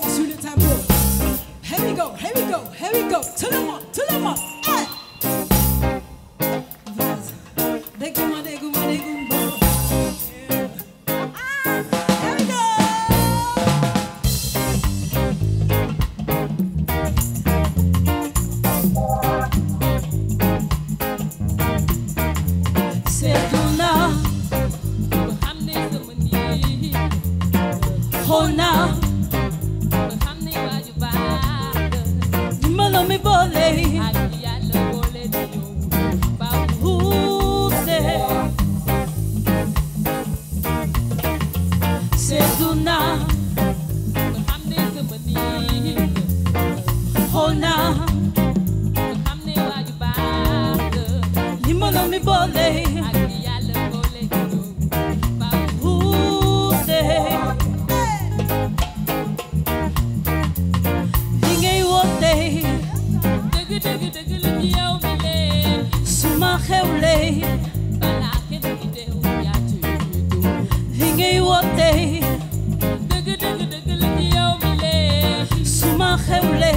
sur le tableau. Here we go, here we go, here we go. Tout le monde, tout le monde. Hey! Vas-y. Dégouma, dégouma, dégouma. Here we go. Seduna, Hona, Nimalo mi bole, Seduna, Hona, Nimalo mi bole. Suma xewle li ngay wote suma xewle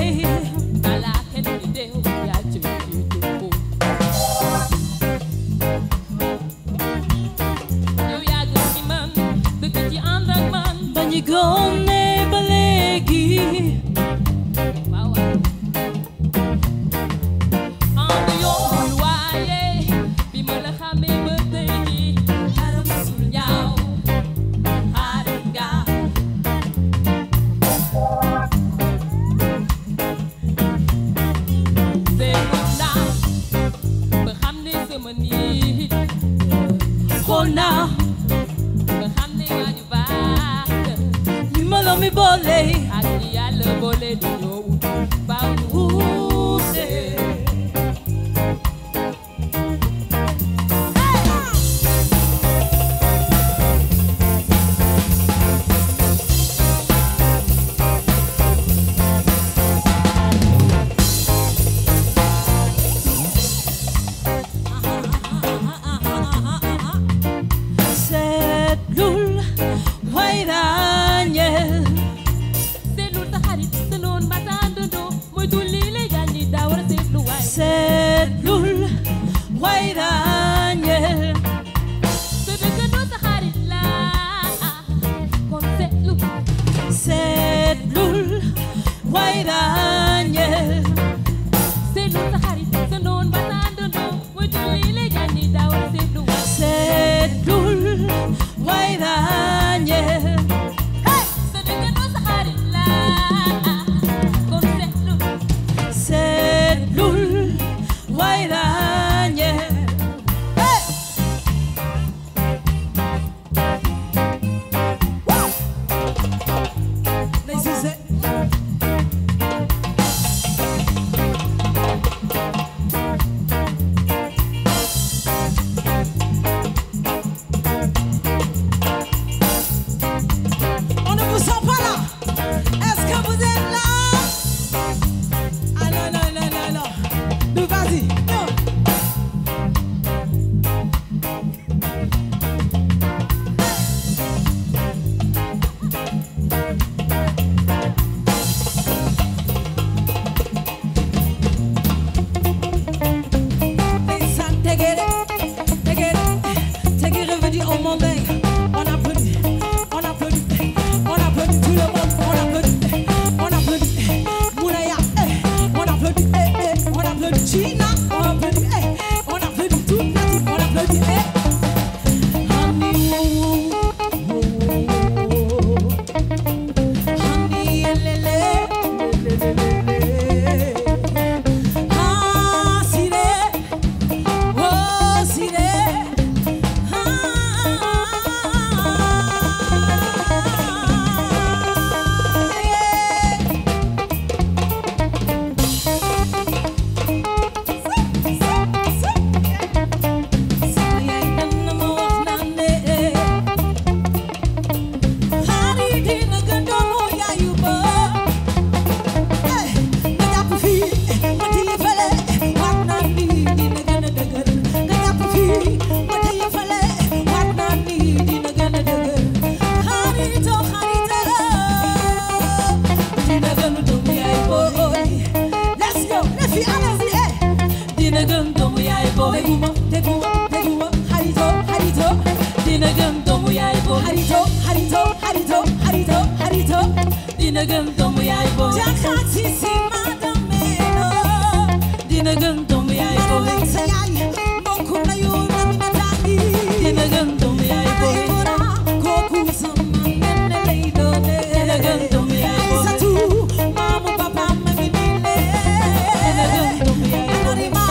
bañi gone ba léegi Hona, Nimalo mi bole, Sedlul Wairanye Sedlul Wairanye Sedlul Wairanye boy Harito, harito, harito, harito, harito. dina gën doomu yaay boy Jaxati si madame no. dina gën doomu yaay boy Sa yaay mbokk na yu na mi na tangi. dina gën doomu yaay boy Kooku sama ngeen lay doone. dina gën doomu yaay boy Satu maamu papa ma ngi nii ne. dina gën doomu yaay boy Narima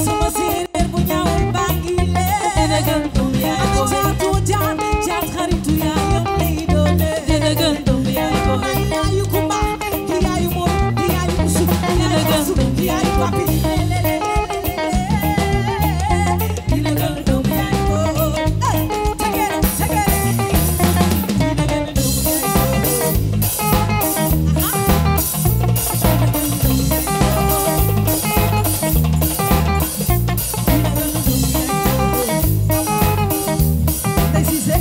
sama séeréer bu ñaawul baa ngi le. dina gën doomu yaay boy Jaatu jaan jaat xaritu yaayam lay doone. dina gën doomu yaay boy Yaayu Kumba di yaayu Mor di yaayu Usu di yaayu Asu di yaayu Papi. dina gën doomu yaay boy Tegere tegere. dina gën doomu yaay boy Ndey Cissé.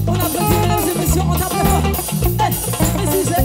On applaudit mesdames et messieurs, on tape très fort. Ndey Cissé.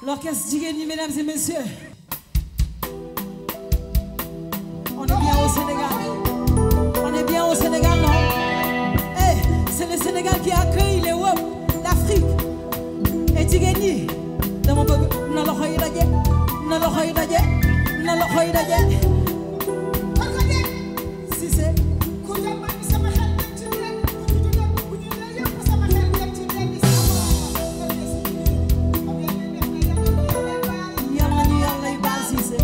L'orchestre Jigéen mesdames et messieurs. On est bien au Sénégal. On est bien au Sénégal, non? Eh, c'est le Sénégal qui accueille les WOP d'Afrique. Et Jigéen ñi dama bëgg na loxo yi daje, na loxo yi daje, na loxo yi daje. Cissé. Yàlla ñu yàlla yi baal Cissé.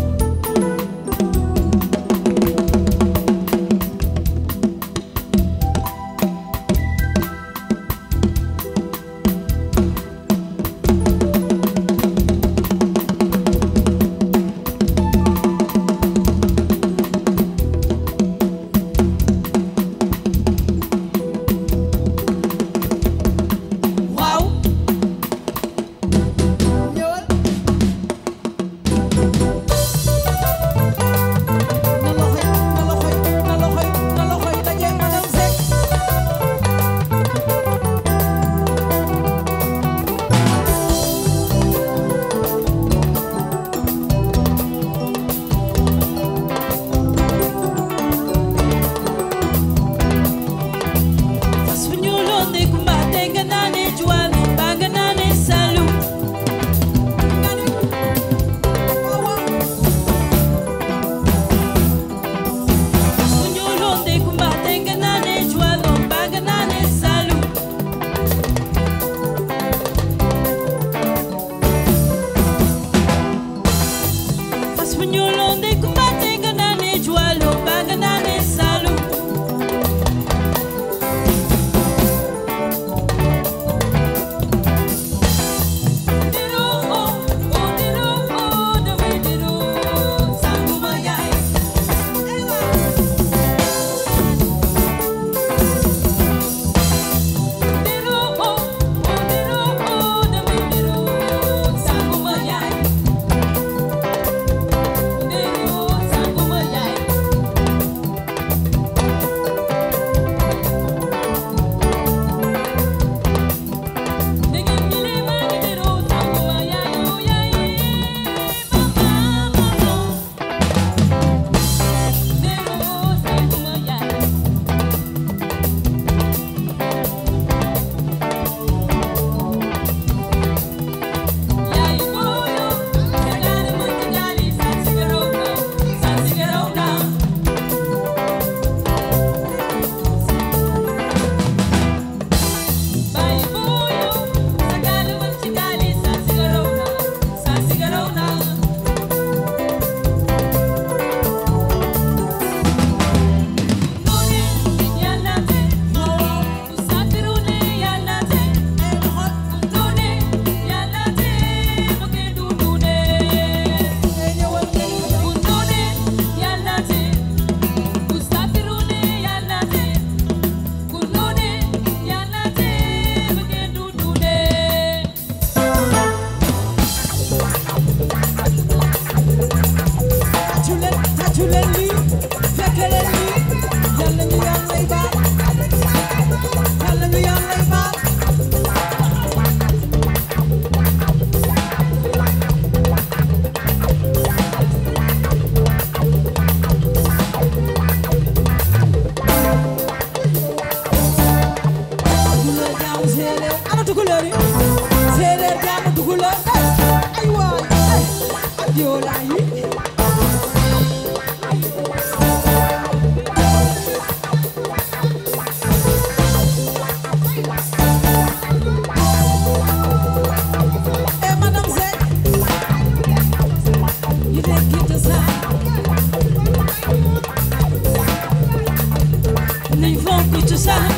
cosaan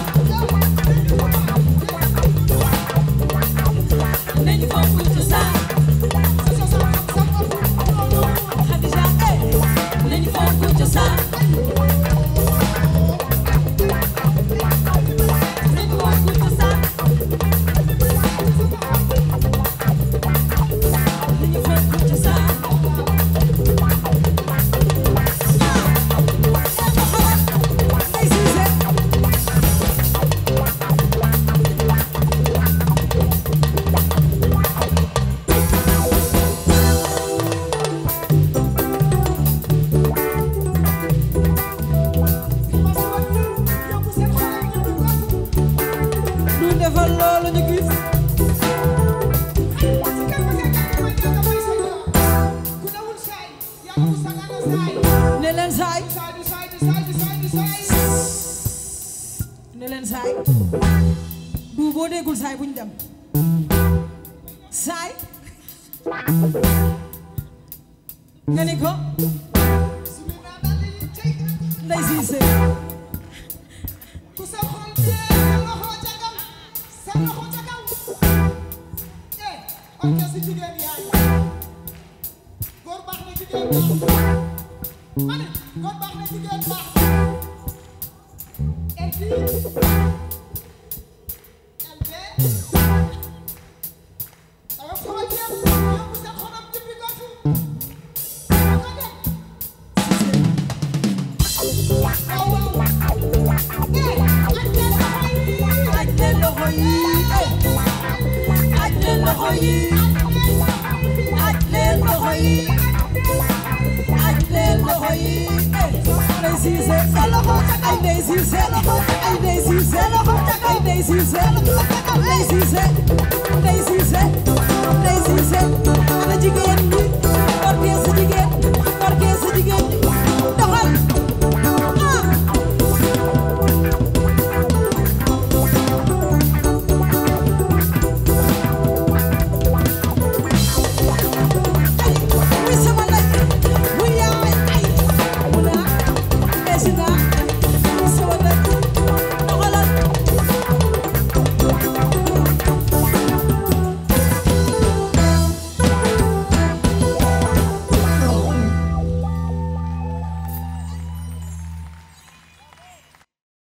nañu fonk cosaan Khadija nañu fonk cosaan nañu fonk cosaan nañu fonk cosaan du boo déggul saay buñ dem saay nga ni ko Ndeye Cissé ku sa xol bi loxo ca kaw sa loxo ca kaw ok si jigéen yaay góor baax na jigéen baax ma ne góor baax na jigéen baax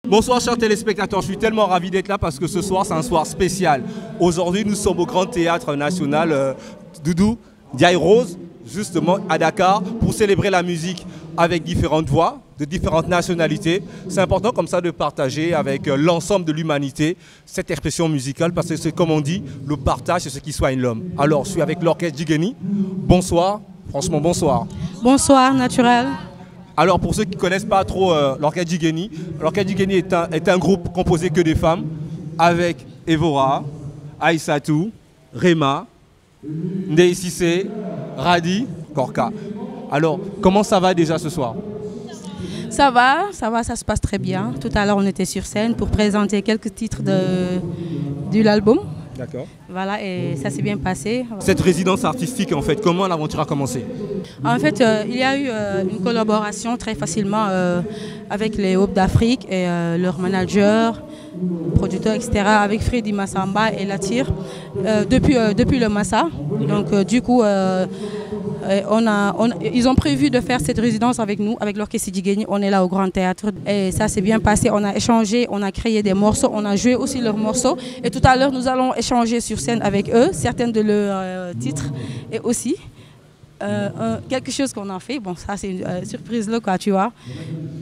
Bonsoir chers téléspectateurs, je suis tellement ravi d'être là parce que ce soir c'est un soir spécial. Aujourd'hui nous sommes au Grand Théâtre National Doudou Ndiaye Rose, justement à Dakar, pour célébrer la musique avec différentes voix, de différentes nationalités. C'est important comme ça de partager avec l'ensemble de l'humanité cette expression musicale parce que c'est comme on dit, le partage c'est ce qui soigne l'homme. Alors je suis avec l'orchestre Jigeni. Bonsoir, franchement bonsoir. Bonsoir Naturel. Alors pour ceux qui ne connaissent pas trop l'orchestre Jigeni est un groupe composé que des femmes avec Evora, Aïssatou, Rema, Ndeye Cissé, Radi, Korka. Alors comment ça va déjà ce soir? Ça va, ça se passe très bien. Tout à l'heure on était sur scène pour présenter quelques titres de l'album. D'accord. Voilà, et ça s'est bien passé. Cette résidence artistique, en fait, comment l'aventure a commencé? En fait, il y a eu une collaboration très facilement avec les Hopes d'Afrique et leur manager, producteur, etc., avec Freddy Massamba et Latir, depuis le Massa. Donc, du coup, ils ont prévu de faire cette résidence avec nous, avec l'orchestre Jigeni. On est là au Grand Théâtre et ça s'est bien passé. On a échangé, on a créé des morceaux, on a joué aussi leurs morceaux. Et tout à l'heure, nous allons échanger sur scène avec eux, certains de leurs titres et aussi quelque chose qu'on a fait. Bon, ça c'est une surprise là, quoi, tu vois.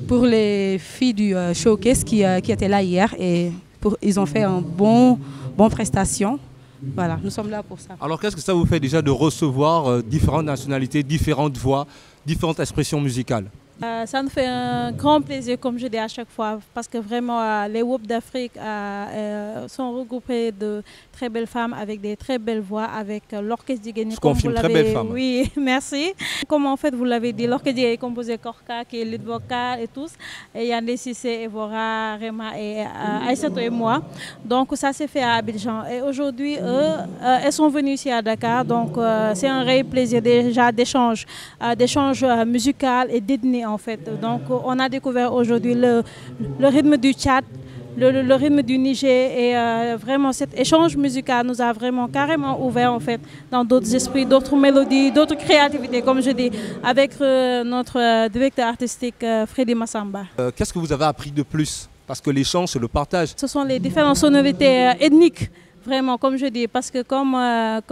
Pour les filles du showcase qui étaient là hier et ils ont fait une bonne prestation. Voilà, nous sommes là pour ça. Alors qu'est-ce que ça vous fait déjà de recevoir différentes nationalités, différentes voix, différentes expressions musicales? Ça nous fait un grand plaisir, comme je dis à chaque fois, parce que vraiment les Hopes d'Afrique sont regroupés de très belles femmes avec des très belles voix, avec l'orchestre Jigeni. Je confirme, très belle femme. Oui, merci. Comme en fait vous l'avez dit, l'orchestre Jigeni est composé de Korka, qui est lead vocal et tous. Et il y a Ndeye Cissé, Evora, Rema et Aïssatou et moi. Donc ça s'est fait à Abidjan. Et aujourd'hui, elles sont venues ici à Dakar. Donc c'est un réel plaisir déjà d'échange musical et d'ethnie en fait. Donc on a découvert aujourd'hui le rythme du Tchad, le rythme du Niger et vraiment cet échange musical nous a vraiment carrément ouvert en fait dans d'autres esprits, d'autres mélodies, d'autres créativités comme je dis avec notre directeur artistique Freddy Massamba. Qu'est-ce que vous avez appris de plus? Parce que l'échange, c'est le partage. Ce sont les différentes sonorités ethniques. Vraiment, comme je dis, parce que comme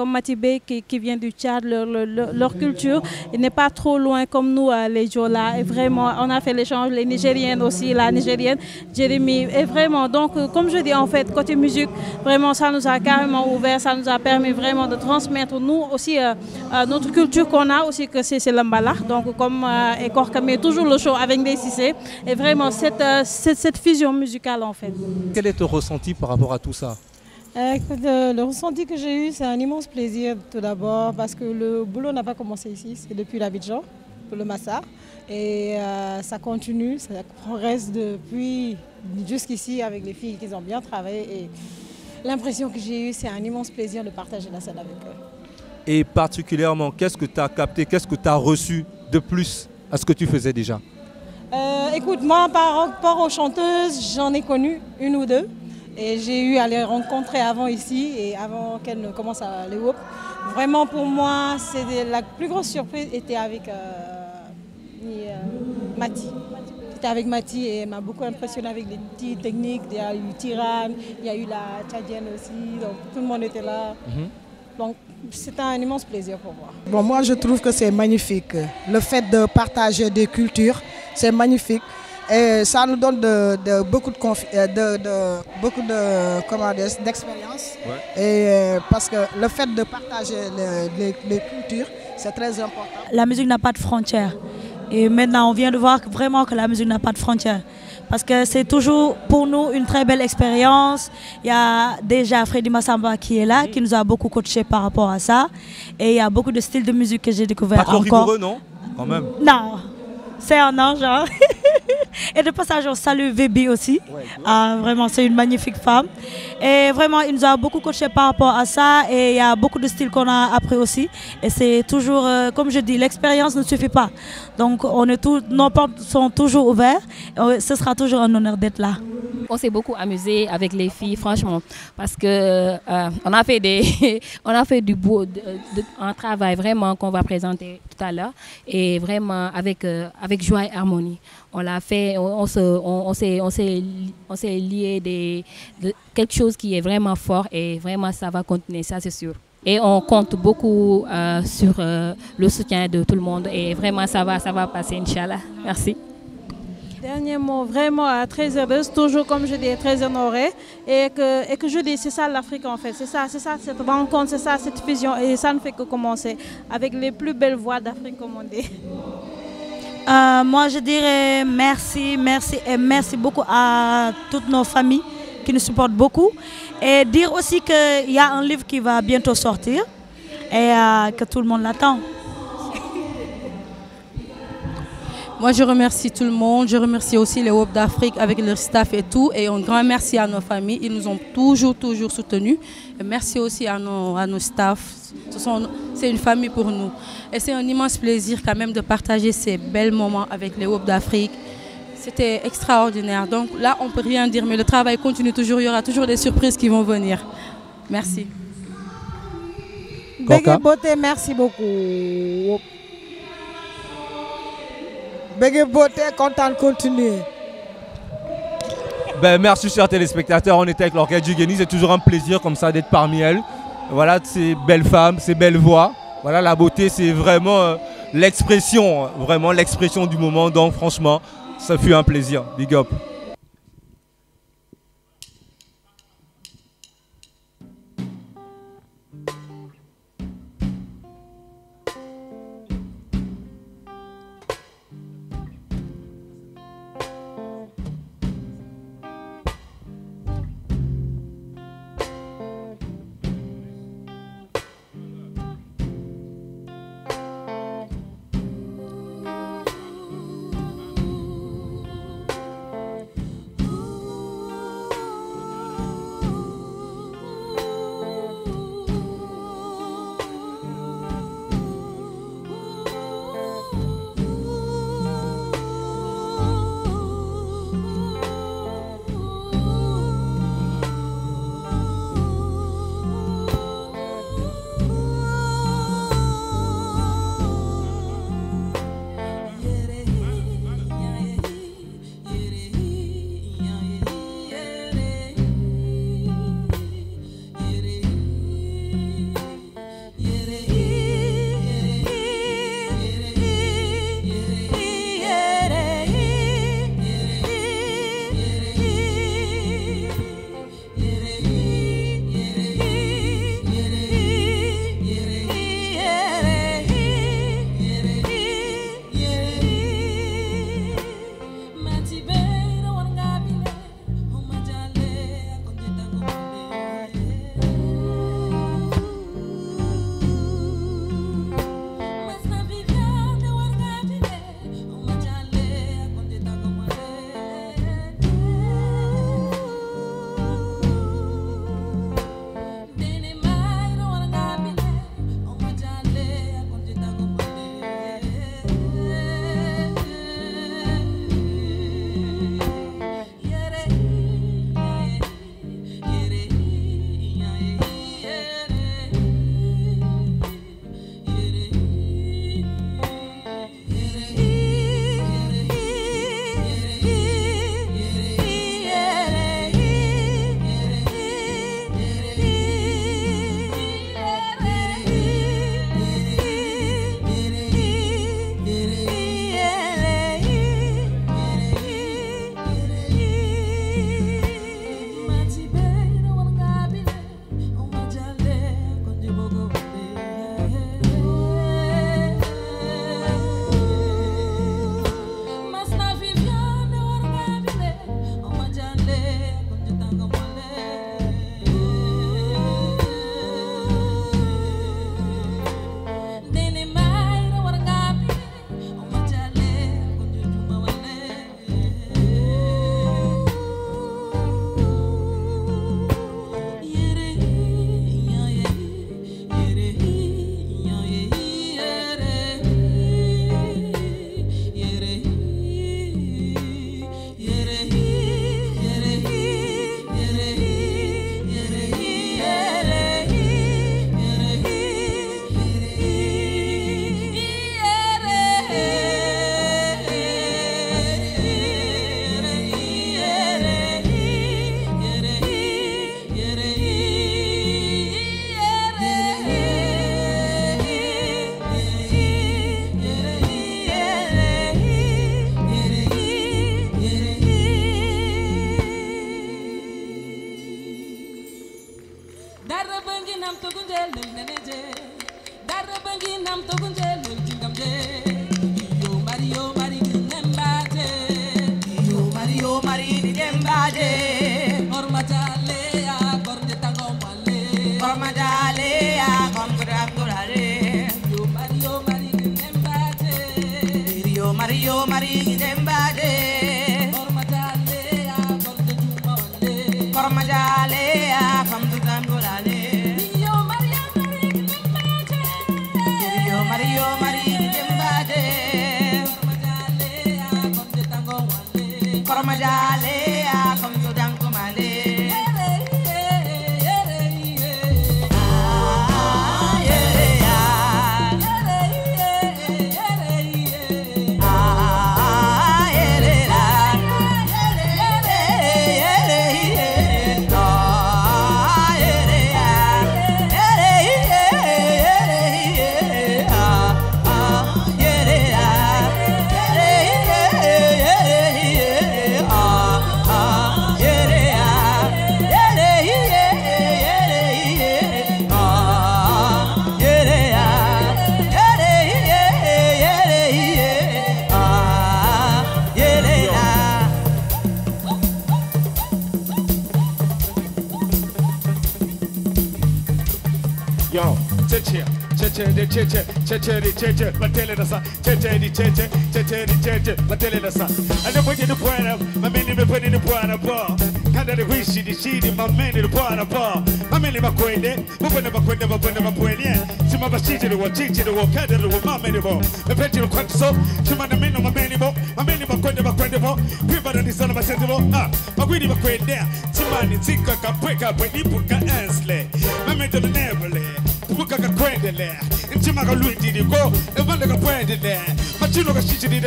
Matibé qui vient du Tchad, leur culture n'est pas trop loin comme nous, les Djola. Et vraiment, on a fait l'échange, les Nigériennes aussi, la Nigérienne, Jérémy. Et vraiment, donc, comme je dis, en fait, côté musique, vraiment, ça nous a carrément ouvert, ça nous a permis vraiment de transmettre, nous aussi, notre culture qu'on a aussi, que c'est l'Ambala. Donc, comme Korka, mais toujours le show avec des Cissé. Et vraiment, cette fusion musicale, en fait. Quel est ton ressenti par rapport à tout ça? Le ressenti que j'ai eu, c'est un immense plaisir tout d'abord parce que le boulot n'a pas commencé ici, c'est depuis l'Abidjan, pour le Massa. Et ça continue, ça progresse depuis jusqu'ici avec les filles qui ont bien travaillé. Et l'impression que j'ai eue, c'est un immense plaisir de partager la scène avec eux. Et particulièrement, qu'est-ce que tu as capté, qu'est-ce que tu as reçu de plus à ce que tu faisais déjà? Écoute, moi, par rapport aux chanteuses, j'en ai connu une ou deux. Et j'ai eu à les rencontrer avant ici et avant qu'elles ne commencent à les whoop. Vraiment pour moi, la plus grosse surprise était avec Mati. J'étais avec Mati et elle m'a beaucoup impressionné avec les petites techniques. Il y a eu Tirane, il y a eu la Tchadienne aussi, donc tout le monde était là. Donc c'était un immense plaisir pour moi. Bon, moi je trouve que c'est magnifique. Le fait de partager des cultures, c'est magnifique. Et ça nous donne beaucoup d'expérience. Et parce que le fait de partager les cultures, c'est très important. La musique n'a pas de frontières. Et maintenant, on vient de voir vraiment que la musique n'a pas de frontières. Parce que c'est toujours pour nous une très belle expérience. Il y a déjà Freddy Massamba qui est là, qui nous a beaucoup coaché par rapport à ça. Et il y a beaucoup de styles de musique que j'ai découvert encore. Pas trop rigoureux, non? Quand même. Non, c'est un ange. Hein? Et de passage, on salue Vébi aussi. Vraiment, c'est une magnifique femme. Et vraiment, il nous a beaucoup coaché par rapport à ça. Et il y a beaucoup de styles qu'on a appris aussi. Et c'est toujours, comme je dis, l'expérience ne suffit pas. Donc, nos portes sont toujours ouvertes. Et ce sera toujours un honneur d'être là. On s'est beaucoup amusé avec les filles, franchement, parce que on a fait du beau, un travail vraiment qu'on va présenter tout à l'heure, et vraiment avec joie et harmonie. On l'a fait, on s'est lié quelque chose qui est vraiment fort et vraiment ça va continuer, ça c'est sûr. Et on compte beaucoup sur le soutien de tout le monde et vraiment ça va passer, Inch'Allah. Merci. Dernier mot, vraiment très heureuse, toujours comme je dis, très honorée. Et que je dis, c'est ça l'Afrique en fait, c'est ça cette rencontre, c'est ça cette fusion. Et ça ne fait que commencer avec les plus belles voix d'Afrique, comme on dit. Moi je dirais merci et merci beaucoup à toutes nos familles qui nous supportent beaucoup. Et dire aussi qu'il y a un livre qui va bientôt sortir et que tout le monde l'attend. Moi, je remercie tout le monde. Je remercie aussi les WOP d'Afrique avec leur staff et tout. Et un grand merci à nos familles. Ils nous ont toujours soutenus. Et merci aussi à nos staffs. C'est une famille pour nous. Et c'est un immense plaisir quand même de partager ces bels moments avec les WOP d'Afrique. C'était extraordinaire. Donc là, on ne peut rien dire, mais le travail continue toujours. Il y aura toujours des surprises qui vont venir. Merci. Bégué Beauté, merci beaucoup. Bégué Beauté, content de continuer. Merci chers téléspectateurs, on était avec l'orchestre Djigeni, c'est toujours un plaisir comme ça d'être parmi elles. Voilà ces belles femmes, ces belles voix. Voilà, la beauté c'est vraiment l'expression du moment, donc franchement ça fut un plaisir. Big up. Koromajale, ah, come to Danko Male. Yo, cheche, la tele da sa, cheche, la tele da sa. I never get the point of, my man never put in the point of bar. Can't the wish the my man in the point of bar. My man never quit it, but never quit it. See my machine to walk, teach to walk, can't do what my man anymore. The pension quite so, she might have been on my man anymore. My man never quit anymore. People that is on my sensible, my we never quit there. See man, it's a break up when you put an answer. My man to the never Puka kwendele ntima ka luiti di go e vanda ka kwendele machino ka chichi di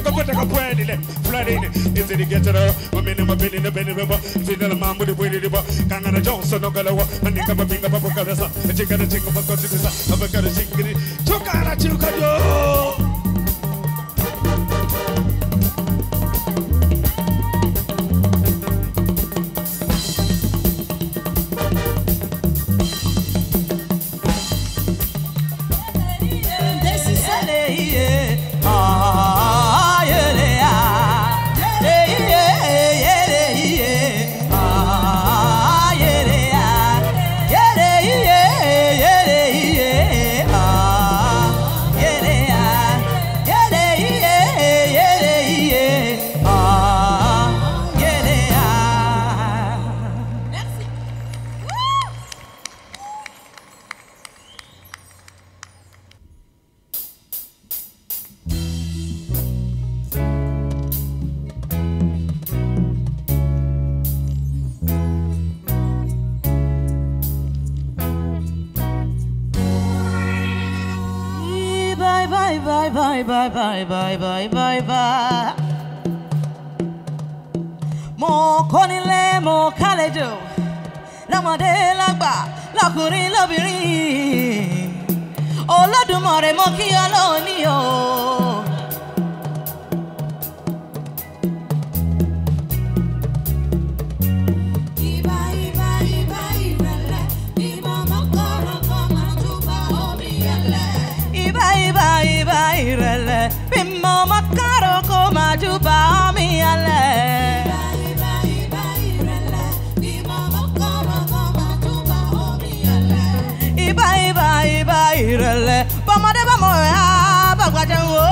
ka vanda ka kwendele flooding is it get it my men my belly the belly baba final mambo di bwedi di ba kangana johnson no galawa manika babinga baba kabasa chika na chika bako tisa abakara chingiri chokara chuka yo bye. Mo konile mo kalejo, lamade lagba, lakurin lobirin. Olódùmarè mo kí Ọlọ́run ni o. Irele, bimmo makaro ko majuba mi ale. Iba irele, bamade bamo ya bagwaje wo.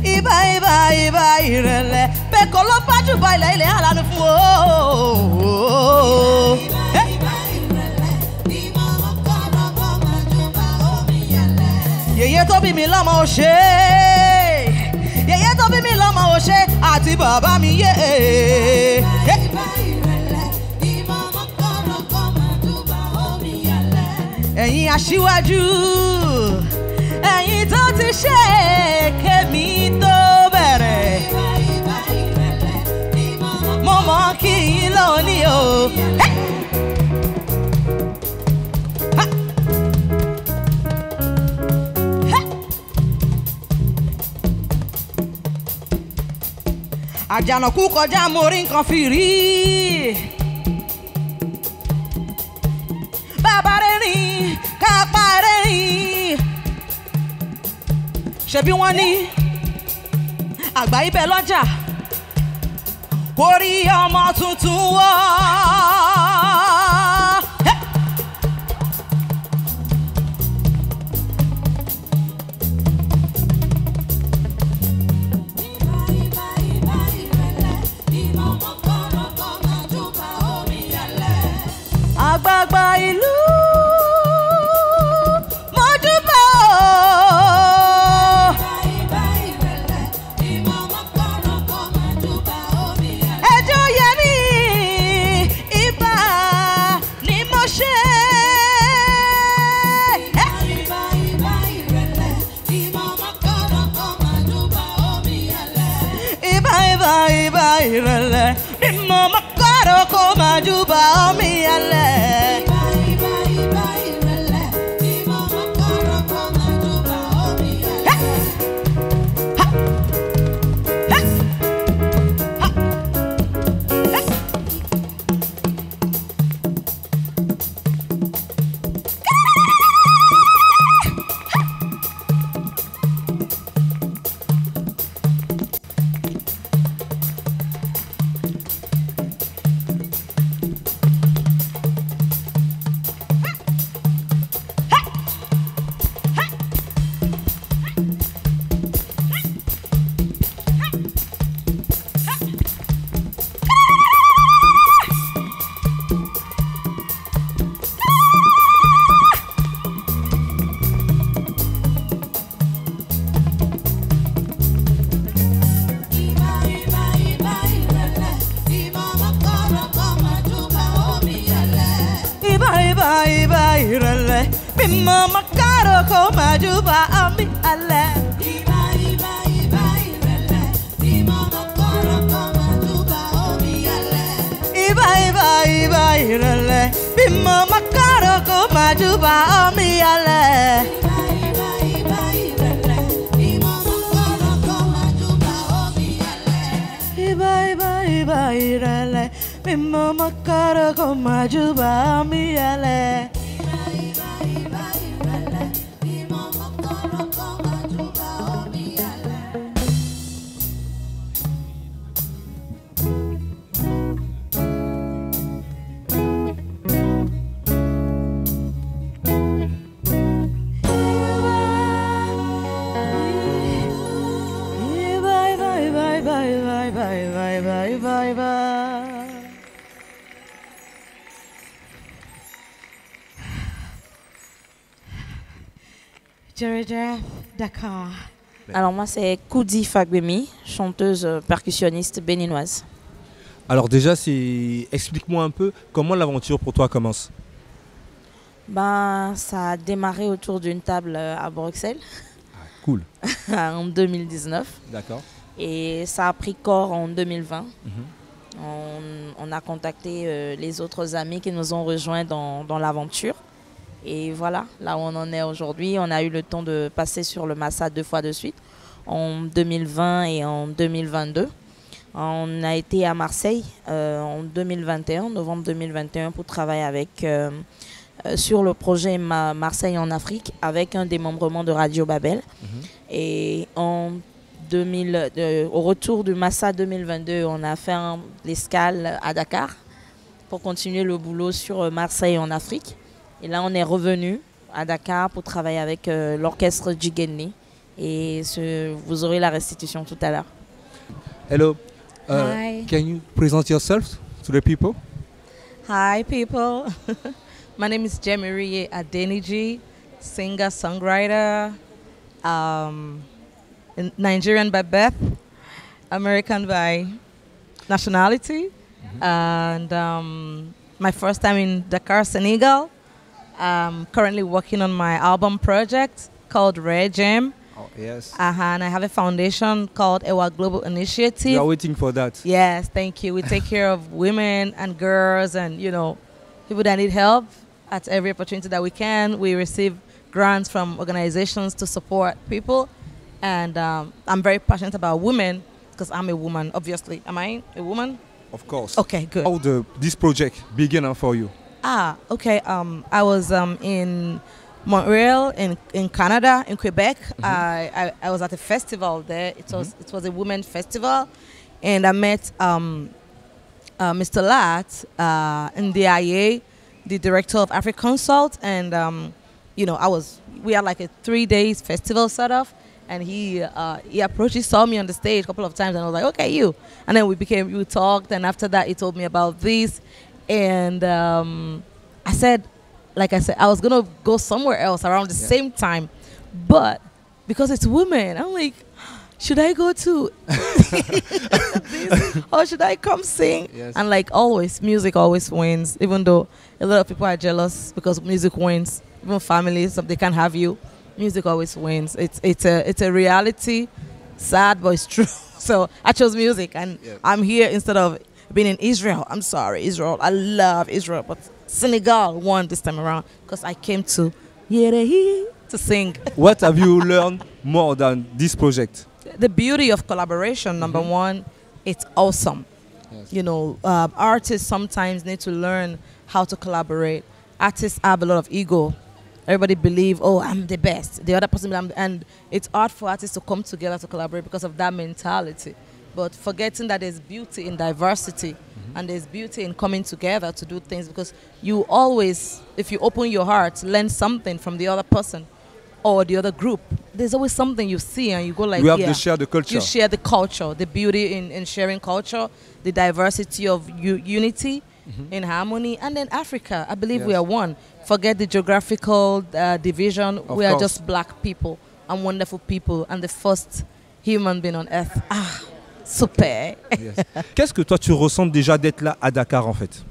Iba irele, be kolo pajuba ile ile alanu fun o. Yeye tó bí mi lọ́mọ ò ṣe, yeye tó bí mi lọ́mọ ò ṣe, àti bàbá mi yé. Ẹ̀yin aṣíwájú, ẹ̀yin tó ti ṣe kémi tó bẹ̀rẹ̀. Mo mọ̀ kí yín lónìí o. Àjànàkú kọjá mo rí nǹkan fìrí. Bàbá rẹ̀ rìn kápá rẹ̀ rìn. Ṣebí wọ́n ní àgbà ibẹ̀ lọ́jà orí ọmọ tuntun wọ́. Àgbààgbà ìlú mọ́júbà. irele Bimo makaro koma juba omi ale Bimo makaro koma juba ami ale Iba irele Bimo makaro koma juba omi ale Iba irele Bimo makaro koma juba omi ale Iba irele Bimo makaro koma juba omi ale Iba irele Bimo makaro koma juba omi ale Dakar. Alors moi c'est Koudi Fagbemi, chanteuse percussionniste béninoise. Alors déjà, explique-moi un peu comment l'aventure pour toi commence. Ben, ça a démarré autour d'une table à Bruxelles. Ah, cool. En 2019. D'accord. Et ça a pris corps en 2020. On a contacté les autres amis qui nous ont rejoints dans l'aventure. Et voilà, là où on en est aujourd'hui, on a eu le temps de passer sur le Massa 2 fois de suite, en 2020 et en 2022. On a été à Marseille en 2021, novembre 2021, pour travailler avec, sur le projet Marseille en Afrique avec un démembrement de Radio Babel. Et au retour du Massa 2022, on a fait l'escale à Dakar pour continuer le boulot sur Marseille en Afrique. Et là, on est revenu à Dakar pour travailler avec l'orchestre Jigeni. Et vous aurez la restitution tout à l'heure. Hello. Hi. Can you present yourself to the people? Hi, people. My name is Jemiri Adeniji, singer, songwriter, Nigerian by birth, American by nationality, and my first time in Dakar, Senegal. I'm currently working on my album project called Rare Gem. Oh, yes. And I have a foundation called Ewa Global Initiative. We are waiting for that. Yes, thank you. We take care of women and girls and, people that need help at every opportunity that we can. We receive grants from organizations to support people. And I'm very passionate about women because I'm a woman, obviously. Am I a woman? Of course. Okay, good. How this project began for you? Okay. I was in Montreal, in Canada, in Quebec. I was at a festival there. It was a women's festival, and I met Mr. Lat in the IA, the director of Africa Consult, and we had like a 3 days festival sort of, and he approached, he saw me on the stage a couple of times, and I was like, okay, you, and then we talked, and after that he told me about this. And I said, I was going to go somewhere else around the same time. But because it's women, I'm like, should I go to this? Or should I come sing? Yes. And like always, music always wins. Even though a lot of people are jealous because music wins. Even families, they can't have you. Music always wins. It's a reality. Sad, but it's true. So I chose music, and I'm here instead of being in Israel. I'm sorry, Israel. I love Israel, but Senegal won this time around because I came to sing. What have you learned more than this project? The beauty of collaboration, number one, it's awesome. Yes. You know, artists sometimes need to learn how to collaborate. Artists have a lot of ego. Everybody believe, oh, I'm the best. The other person, and it's hard for artists to come together to collaborate because of that mentality. But forgetting that there's beauty in diversity, and there's beauty in coming together to do things, because you always, if you open your heart, learn something from the other person or the other group. There's always something you see and you go like, we have to share the culture. You share the culture, the beauty in sharing culture, the diversity of unity in harmony. And then Africa, I believe we are one. Forget the geographical division. We are just black people and wonderful people and the first human being on earth. Ah, super. Yes. Qu'est-ce que toi tu ressens déjà d'être là à Dakar en fait?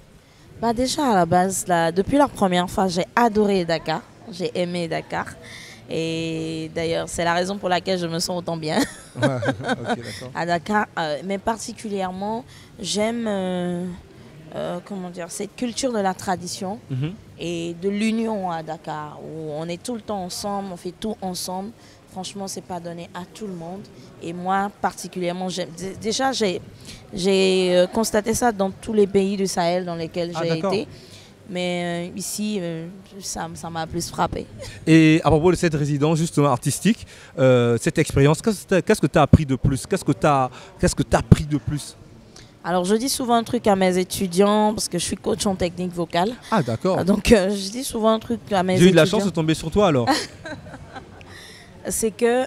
Bah déjà à la base, là, depuis la première fois, j'ai adoré Dakar. J'ai aimé Dakar. Et d'ailleurs, c'est la raison pour laquelle je me sens autant bien à Dakar. Mais particulièrement, j'aime comment dire, cette culture de la tradition et de l'union à Dakar, où on est tout le temps ensemble, on fait tout ensemble. Franchement, c'est pas donné à tout le monde. Et moi, particulièrement, déjà, j'ai constaté ça dans tous les pays du Sahel dans lesquels j'ai été. Mais ici, ça m'a plus frappé. Et à propos de cette résidence justement artistique, cette expérience, qu'est-ce que tu as appris de plus? Qu'est-ce que tu as appris de plus? Alors, je dis souvent un truc à mes étudiants, parce que je suis coach en technique vocale. Ah, d'accord. Donc, je dis souvent un truc à mes étudiants. J'ai eu de la chance de tomber sur toi alors. C'est que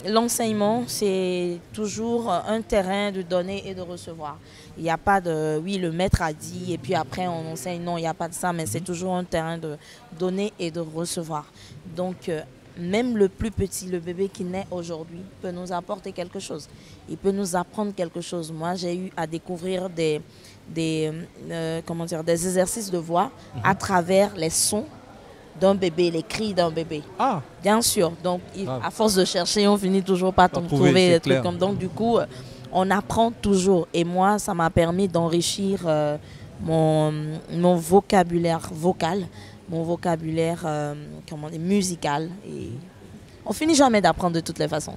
l'enseignement, c'est toujours un terrain de donner et de recevoir. Il n'y a pas de, oui, le maître a dit et puis après on enseigne. Non, il n'y a pas de ça, mais c'est toujours un terrain de donner et de recevoir. Donc, même le plus petit, le bébé qui naît aujourd'hui, peut nous apporter quelque chose. Il peut nous apprendre quelque chose. Moi, j'ai eu à découvrir des exercices de voix à travers les sons d'un bébé, les cris d'un bébé. Ah. Bien sûr. Donc, à force de chercher, on finit toujours par trouver des trucs comme ça. Donc, du coup, on apprend toujours. Et moi, ça m'a permis d'enrichir mon vocabulaire vocal, mon vocabulaire musical. Et on finit jamais d'apprendre de toutes les façons.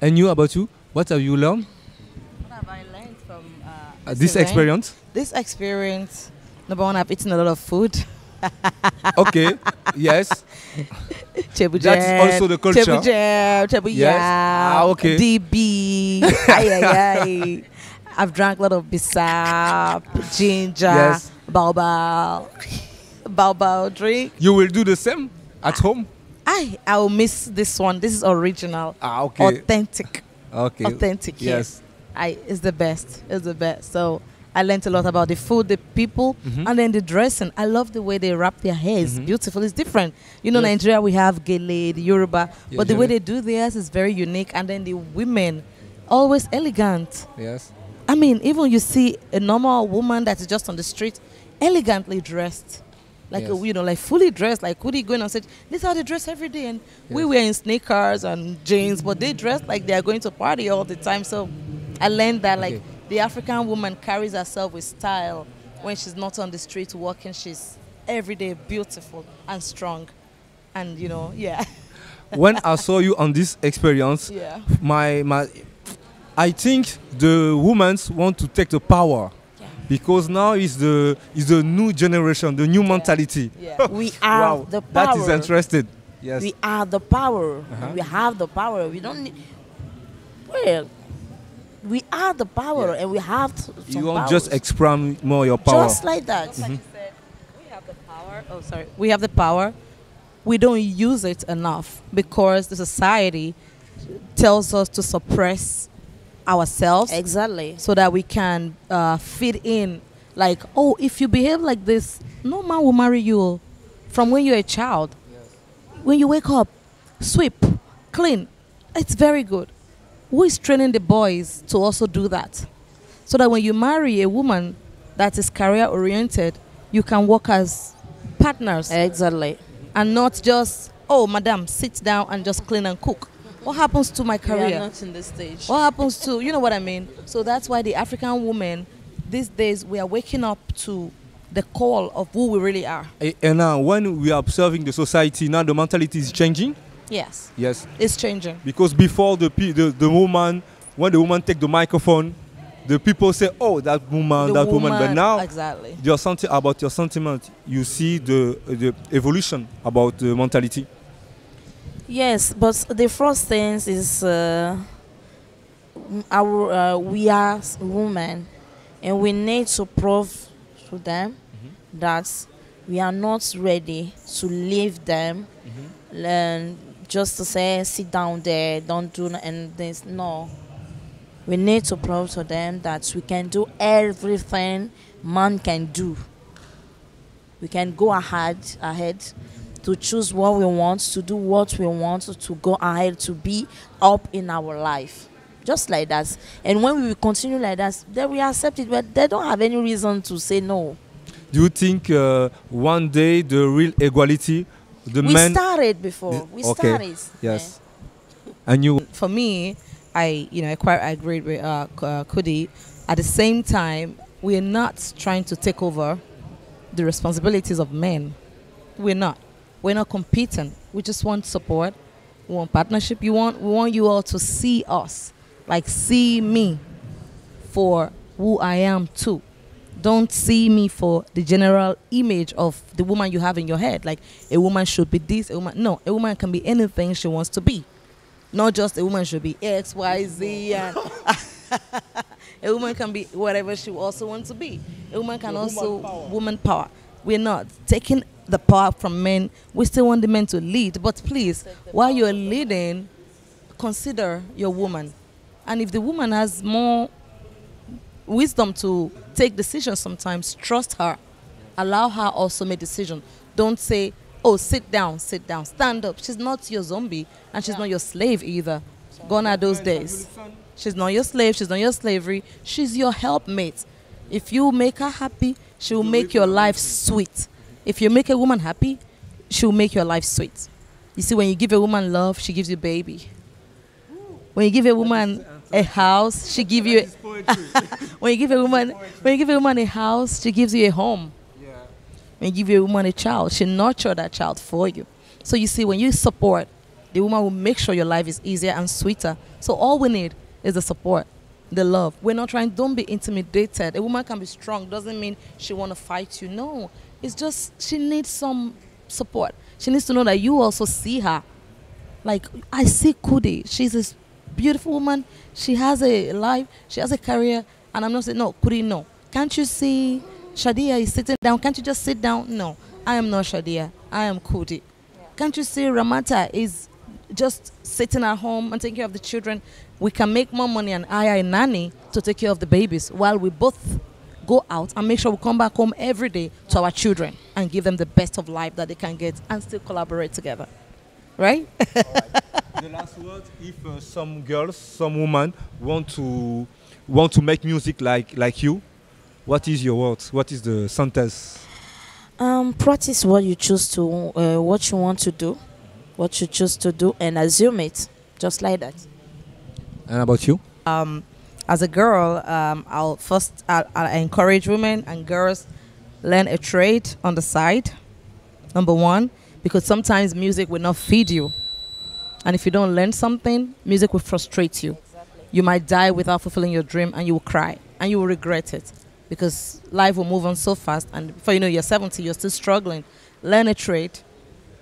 And you, about you? What have you learned? What have I learned from this experience? This experience, number one, I've eaten a lot of food. Okay, yes. Chebu That's also the culture. Chebu jam, chebu yes. yam, Okay. DB. Ay. I've drank a lot of bissap, ginger, baobab drink. You will do the same at home? I will miss this one. This is original. Ah, okay. Authentic. Okay. Authentic. Yes. It's the best. It's the best. So I learned a lot about the food, the people, and then the dressing. I love the way they wrap their hair. It's beautiful. It's different. You know, Nigeria, we have Gele, the Yoruba, but the way they do theirs is very unique. And then the women, always elegant. Yes. I mean, even you see a normal woman that is just on the street, elegantly dressed. Like, like fully dressed, like Kudi going on stage. This is how they dress every day. And we were in sneakers and jeans, but they dress like they are going to party all the time. So I learned that, like, the African woman carries herself with style. When she's not on the street walking, she's every day beautiful and strong. And, When I saw you on this experience, I think the women want to take the power. Because now is the new generation, the new mentality. Yeah. We are the power. That is interesting. Yes. We are the power. We have the power. We don't need. Well, we are the power, and we have some You won't powers. just expand more your power. Just like that. Like you said, we have the power. Oh, sorry. We have the power. We don't use it enough because the society tells us to suppress ourselves, exactly, so that we can fit in. Like, oh, if you behave like this, no man will marry you. From when you're a child, when you wake up, sweep, clean, it's very good. Who is training the boys to also do that, so that when you marry a woman that is career oriented, you can work as partners, exactly, and not just, oh, madam, sit down and just clean and cook. What happens to my We are career? not in this stage. What happens to, you know what I mean? So that's why the African woman, these days, we are waking up to the call of who we really are. And now, when we are observing the society, now the mentality is changing. Yes. Yes. It's changing. Because before the woman, when the woman take the microphone, the people say, "Oh, that woman, that woman." But now, exactly. your about your sentiment, you see the evolution about the mentality. Yes, but the first thing is we are women, and we need to prove to them that we are not ready to leave them. Just to say, sit down there, don't do and this. No, we need to prove to them that we can do everything man can do. We can go ahead to choose what we want, to do what we want, to go ahead, to be up in our life. Just like that. And when we will continue like that, then we accept it, but they don't have any reason to say no. Do you think one day the real equality, the we men... started before. We started. Yes. And you... For me, I quite agreed with Kudi. At the same time, we're not trying to take over the responsibilities of men. We're not. We're not competing. We just want support. We want partnership. We want you all to see us, like see me for who I am too. Don't see me for the general image of the woman you have in your head. Like a woman should be this, no, a woman can be anything she wants to be. Not just a woman should be X, Y, Z. And a woman can be whatever she also wants to be. A woman can woman power. We're not taking the power from men. We still want the men to lead. But please, while you're leading, consider your woman. And if the woman has more wisdom to take decisions sometimes, trust her. Allow her also make decisions. Don't say, oh, sit down, stand up. She's not your zombie, and she's not your slave either. Gone are those days. She's not your slave, she's not your slavery. She's your helpmate. If you make her happy, she will make your life sweet. If you make a woman happy, she will make your life sweet. You see, when you give a woman love, she gives you a baby. When you give a woman a house, she gives you when you give a woman a house, she gives you a home. When you give a woman a child, she nurtures that child for you. So you see, when you support, the woman will make sure your life is easier and sweeter. So all we need is the support, the love. We're not trying, don't be intimidated. A woman can be strong, doesn't mean she want to fight you. No, it's just she needs some support. She needs to know that you also see her. Like, I see Kudi. She's this beautiful woman. She has a life. She has a career. And I'm not saying, no, Kudi, no. Can't you see Shadia is sitting down? Can't you just sit down? No, I am not Shadia. I am Kudi. Can't you see Ramata is just sitting at home and taking care of the children? We can make more money and hire a nanny to take care of the babies while we both go out and make sure we come back home every day to our children and give them the best of life that they can get and still collaborate together. Right? The last word, if some girls, some women want to make music like you, what is your words? What is the sentence? Practice what you choose to, what you want to do, what you choose to do, and assume it, just like that. And about you? As a girl, I'll encourage women and girls learn a trade on the side. Number one, because sometimes music will not feed you. And if you don't learn something, music will frustrate you. Exactly. You might die without fulfilling your dream, and you will cry and you will regret it because life will move on so fast. And before you know, you're 70, you're still struggling. Learn a trade.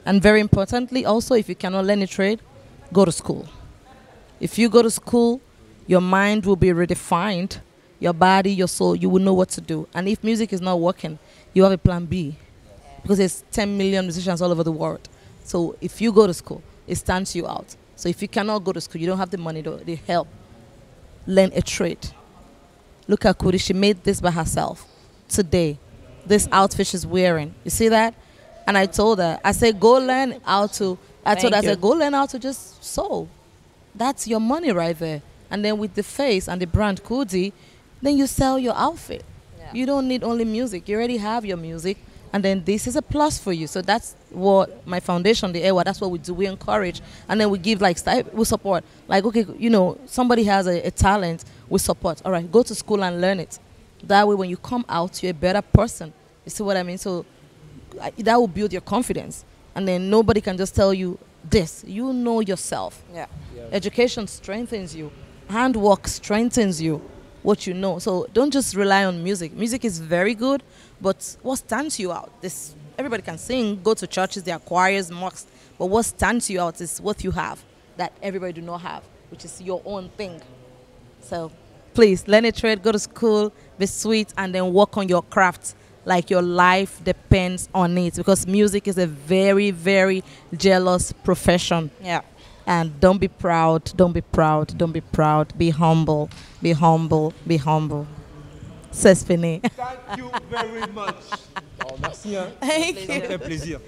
And very importantly, also, if you cannot learn a trade, go to school. If you go to school, your mind will be redefined. Your body, your soul, you will know what to do. And if music is not working, you have a plan B. Because there's 10 million musicians all over the world. So if you go to school, it stands you out. So if you cannot go to school, you don't have the money, the help, learn a trade. Look at Kudi, she made this by herself. Today, this outfit she's wearing. You see that? And I told her, I said, go learn how to, I said, go learn how to just sew. That's your money right there. And then with the face and the brand Kudi, then you sell your outfit. Yeah. You don't need only music. You already have your music. and then this is a plus for you. So that's what my foundation, the EWA, that's what we do. We encourage, and then we give like we support. Like, okay, you know, somebody has a talent, we support. All right, go to school and learn it. That way, when you come out, you're a better person. You see what I mean? So that will build your confidence, and then nobody can just tell you this. You know yourself. Yeah. Education strengthens you. Handwork strengthens you. What you know. So don't just rely on music. Music is very good, but what stands you out? Everybody can sing, go to churches, there are choirs, mosques, but what stands you out is what you have that everybody do not have, which is your own thing. So please learn a trade, go to school, be sweet, and then work on your craft like your life depends on it, because music is a very, very jealous profession. Yeah. And don't be proud, don't be proud, don't be proud. Be humble, be humble, be humble. C'est fini. Thank you very much. Oh, merci. Hein. Thank Ça me fait plaisir.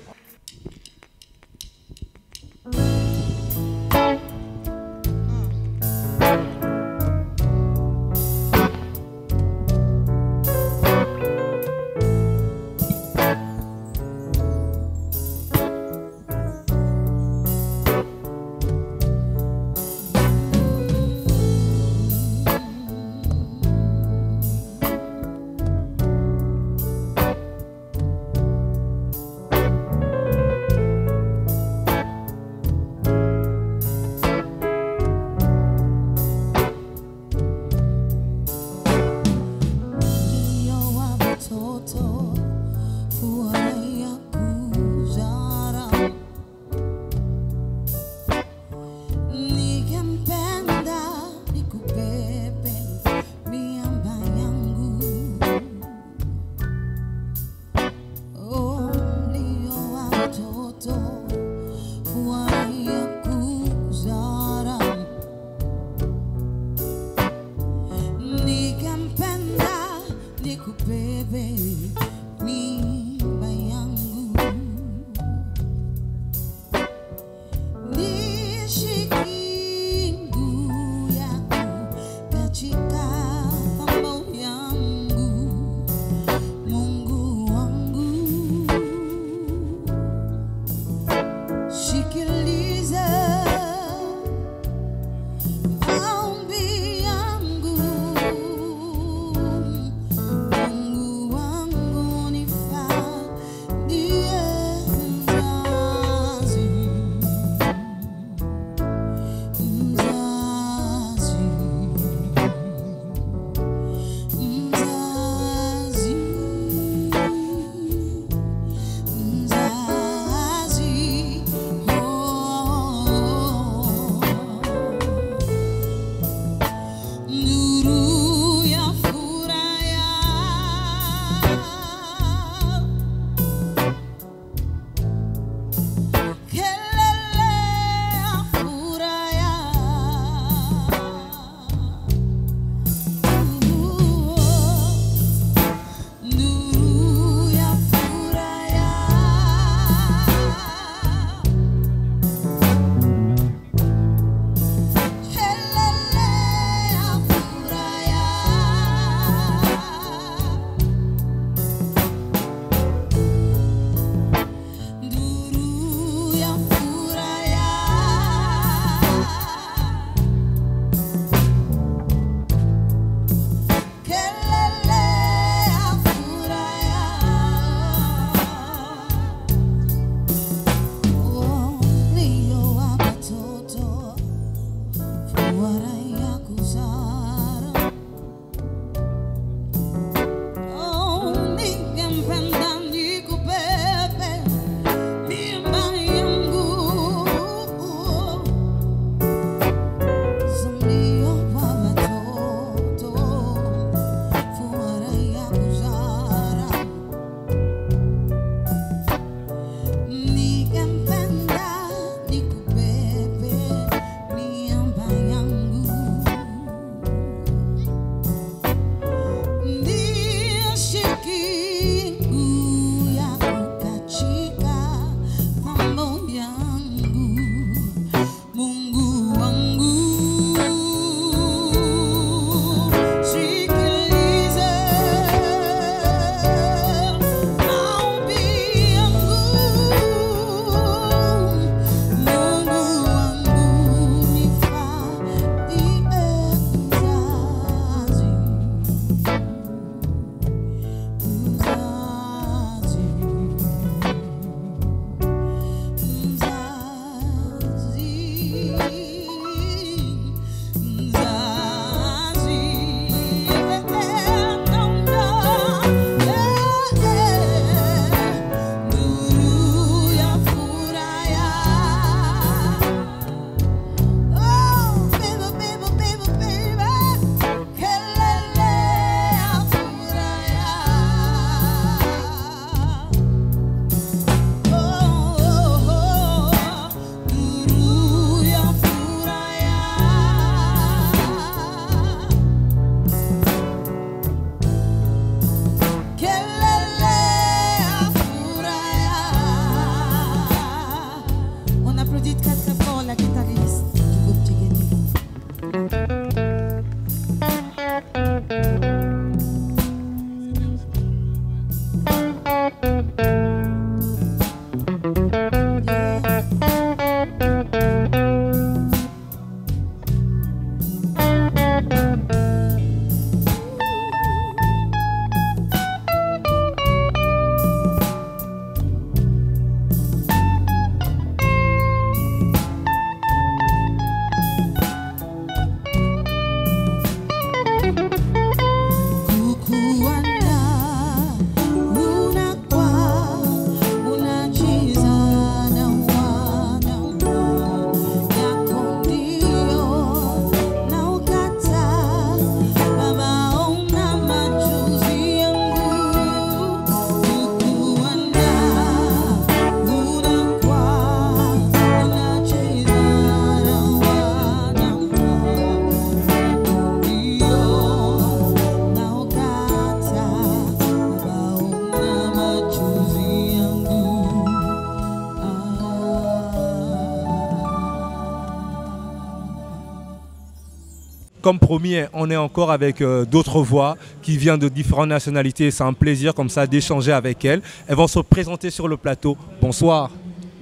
comme promis, on est encore avec d'autres voix qui viennent de différentes nationalités. C'est un plaisir comme ça d'échanger avec elles. Elles vont se présenter sur le plateau. Bonsoir.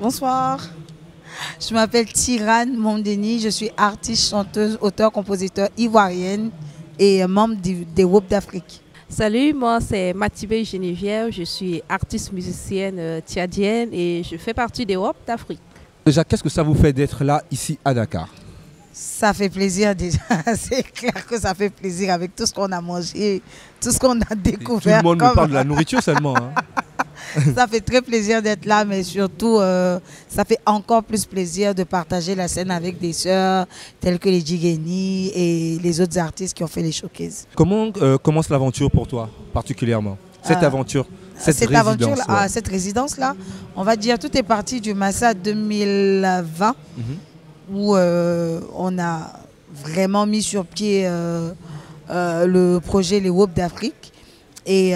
Bonsoir. Je m'appelle Tirane Mondeni. Je suis artiste, chanteuse, auteure, compositeur ivoirienne et membre des WOP d'Afrique. Salut, moi c'est Matibé Geneviève. Je suis artiste musicienne tchadienne et je fais partie des WOP d'Afrique. Déjà, qu'est-ce que ça vous fait d'être là, ici à Dakar? Ça fait plaisir déjà, c'est clair que ça fait plaisir avec tout ce qu'on a mangé, tout ce qu'on a découvert. Tout le monde nous parle de la nourriture seulement. Hein. Ça fait très plaisir d'être là, mais surtout, ça fait encore plus plaisir de partager la scène avec des sœurs telles que les Djigeni et les autres artistes qui ont fait les showcases. Comment commence l'aventure pour toi, particulièrement? Cette aventure, cette résidence-là, on va dire, tout est parti du Massa 2020. Où on a vraiment mis sur pied le projet Les WOP d'Afrique. Et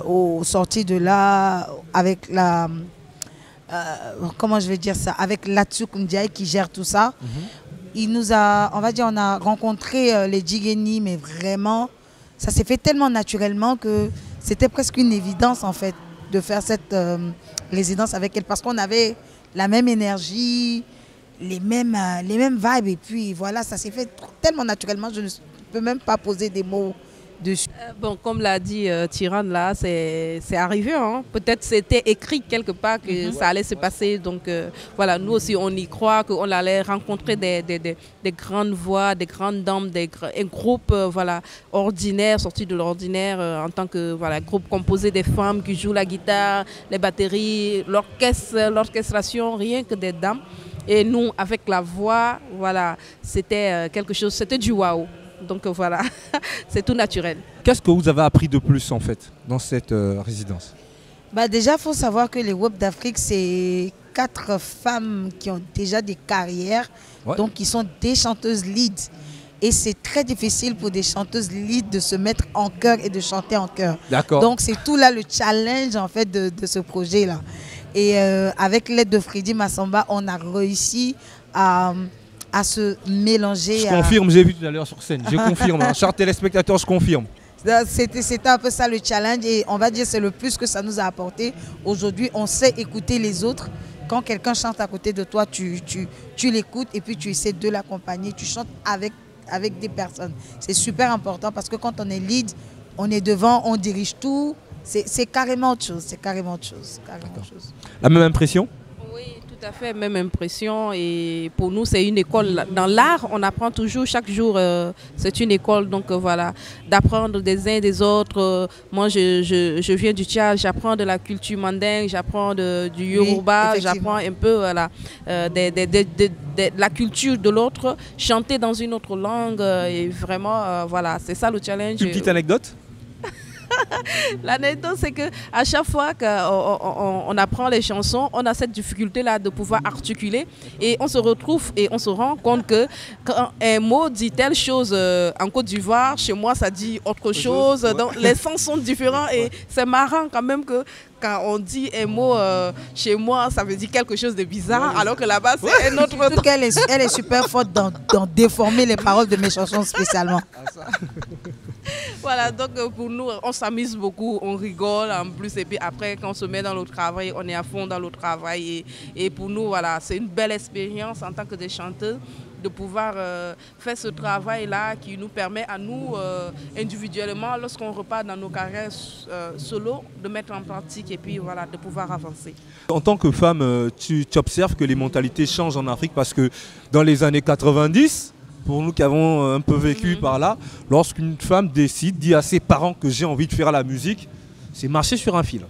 au sorti de là, avec la... comment je vais dire ça? Avec Latsuk Ndiaye qui gère tout ça. Il nous a, on va dire, on a rencontré les Djigeni, mais vraiment, ça s'est fait tellement naturellement que c'était presque une évidence, en fait, de faire cette résidence avec elle. Parce qu'on avait la même énergie, les mêmes vibes, et puis voilà, ça s'est fait tellement naturellement, je ne peux même pas poser des mots dessus. Bon, comme l'a dit Tirane, là, c'est arrivé, hein. Peut-être c'était écrit quelque part que ça allait se passer, donc voilà, nous aussi on y croit qu'on allait rencontrer des grandes voix, des grandes dames, un groupe voilà, ordinaire, sorti de l'ordinaire, en tant que voilà, groupe composé des femmes qui jouent la guitare, les batteries, l'orchestration, rien que des dames. Et nous, avec la voix, voilà, c'était quelque chose, c'était du waouh. Donc voilà, c'est tout naturel. Qu'est-ce que vous avez appris de plus en fait dans cette résidence? Déjà, il faut savoir que les WOP d'Afrique, c'est 4 femmes qui ont déjà des carrières, donc qui sont des chanteuses lead. Et c'est très difficile pour des chanteuses lead de se mettre en chœur et de chanter en chœur. D'accord. Donc c'est tout là le challenge en fait de ce projet-là. Et avec l'aide de Freddy Massamba, on a réussi à se mélanger. Je confirme, j'ai vu tout à l'heure sur scène. Je confirme, hein. Chers téléspectateurs, je confirme. C'était un peu ça le challenge et on va dire c'est le plus que ça nous a apporté. Aujourd'hui, on sait écouter les autres. Quand quelqu'un chante à côté de toi, tu l'écoutes et puis tu essaies de l'accompagner. Tu chantes avec des personnes. C'est super important parce que quand on est lead, on est devant, on dirige tout. C'est carrément autre chose. C'est carrément autre chose. La même impression? Oui, tout à fait, même impression. Et pour nous, c'est une école. Dans l'art, on apprend toujours, chaque jour, c'est une école. Donc voilà, d'apprendre des uns et des autres. Moi, je viens du Tchad, j'apprends de la culture mandingue, j'apprends du Yoruba, j'apprends un peu voilà, de la culture de l'autre, chanter dans une autre langue. Et vraiment, voilà, c'est ça le challenge. Une petite anecdote? L'anecdote, c'est qu'à chaque fois qu'on apprend les chansons, on a cette difficulté-là de pouvoir articuler et on se retrouve et on se rend compte que quand un mot dit telle chose en Côte d'Ivoire, chez moi ça dit autre chose. Donc les sens sont différents et c'est marrant quand même que quand on dit un mot chez moi, ça veut dire quelque chose de bizarre, alors que là-bas c'est un autre truc. Elle est super forte dans déformer les paroles de mes chansons spécialement. Voilà, donc pour nous, on s'amuse beaucoup, on rigole en plus. Et puis après, quand on se met dans le travail, on est à fond dans le travail. Et pour nous, voilà, c'est une belle expérience en tant que des chanteurs de pouvoir faire ce travail-là qui nous permet à nous, individuellement, lorsqu'on repart dans nos carrières solo, de mettre en pratique et puis voilà, de pouvoir avancer. En tant que femme, tu observes que les mentalités changent en Afrique parce que dans les années 90, pour nous qui avons un peu vécu par là, lorsqu'une femme dit à ses parents que j'ai envie de faire la musique, c'est marcher sur un fil.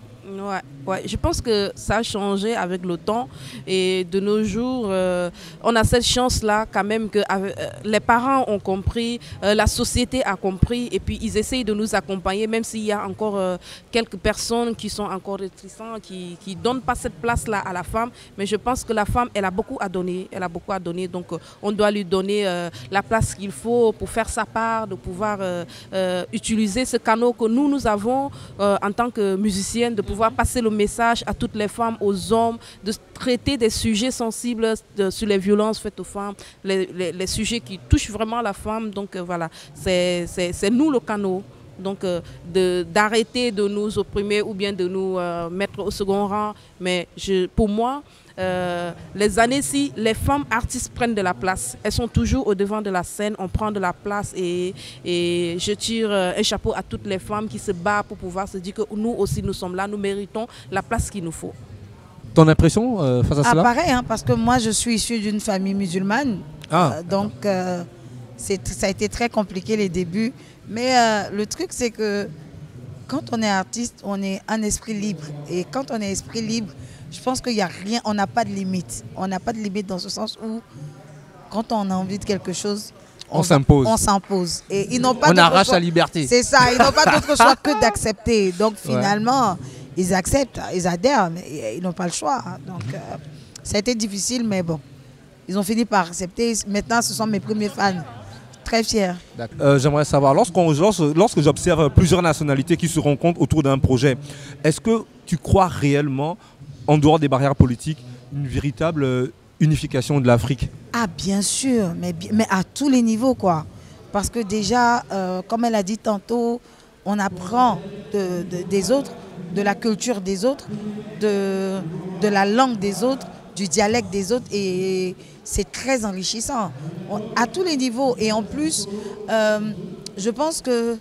Ouais, je pense que ça a changé avec le temps et de nos jours, on a cette chance-là quand même que les parents ont compris, la société a compris et puis ils essayent de nous accompagner même s'il y a encore quelques personnes qui sont encore réticentes, qui ne donnent pas cette place-là à la femme. Mais je pense que la femme, elle a beaucoup à donner, donc on doit lui donner la place qu'il faut pour faire sa part, de pouvoir utiliser ce canal que nous avons en tant que musicienne, de pouvoir passer le message à toutes les femmes, aux hommes, de traiter des sujets sensibles sur les violences faites aux femmes, les sujets qui touchent vraiment la femme. Donc voilà, c'est nous le canot. Donc d'arrêter de nous opprimer ou bien de nous mettre au second rang. Mais pour moi, les années-ci, les femmes artistes prennent de la place. Elles sont toujours au devant de la scène, on prend de la place et je tire un chapeau à toutes les femmes qui se battent pour pouvoir se dire que nous aussi nous sommes là, nous méritons la place qu'il nous faut. Ton impression face à cela? Pareil, hein, parce que moi je suis issue d'une famille musulmane, donc ça a été très compliqué les débuts. Mais le truc c'est que quand on est artiste, on est un esprit libre. Et quand on est esprit libre, je pense qu'il n'y a rien, on n'a pas de limite. On n'a pas de limite dans ce sens où quand on a envie de quelque chose, on s'impose. On s'impose. Et ils n'ont pas on arrache la liberté. C'est ça, ils n'ont pas d'autre choix que d'accepter. Donc finalement, ils acceptent, ils adhèrent, mais ils n'ont pas le choix. Donc ça a été difficile, mais bon, ils ont fini par accepter. Maintenant, ce sont mes premiers fans. Très fier. J'aimerais savoir, lorsque j'observe plusieurs nationalités qui se rencontrent autour d'un projet, est-ce que tu crois réellement, en dehors des barrières politiques, une véritable unification de l'Afrique? Ah, bien sûr, mais à tous les niveaux, quoi. Parce que déjà, comme elle a dit tantôt, on apprend des autres, de la culture des autres, de la langue des autres, du dialecte des autres, et c'est très enrichissant à tous les niveaux. Et en plus, je pense que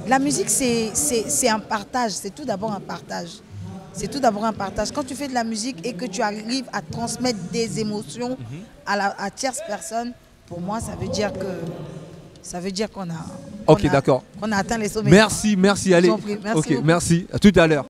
la musique, c'est un partage, c'est tout d'abord un partage. C'est tout d'abord un partage. Quand tu fais de la musique et que tu arrives à transmettre des émotions à tierce personne, pour moi, ça veut dire qu'on a, ok, d'accord. qu'on a atteint les sommets. Merci, allez. Merci, ok, merci. À tout à l'heure.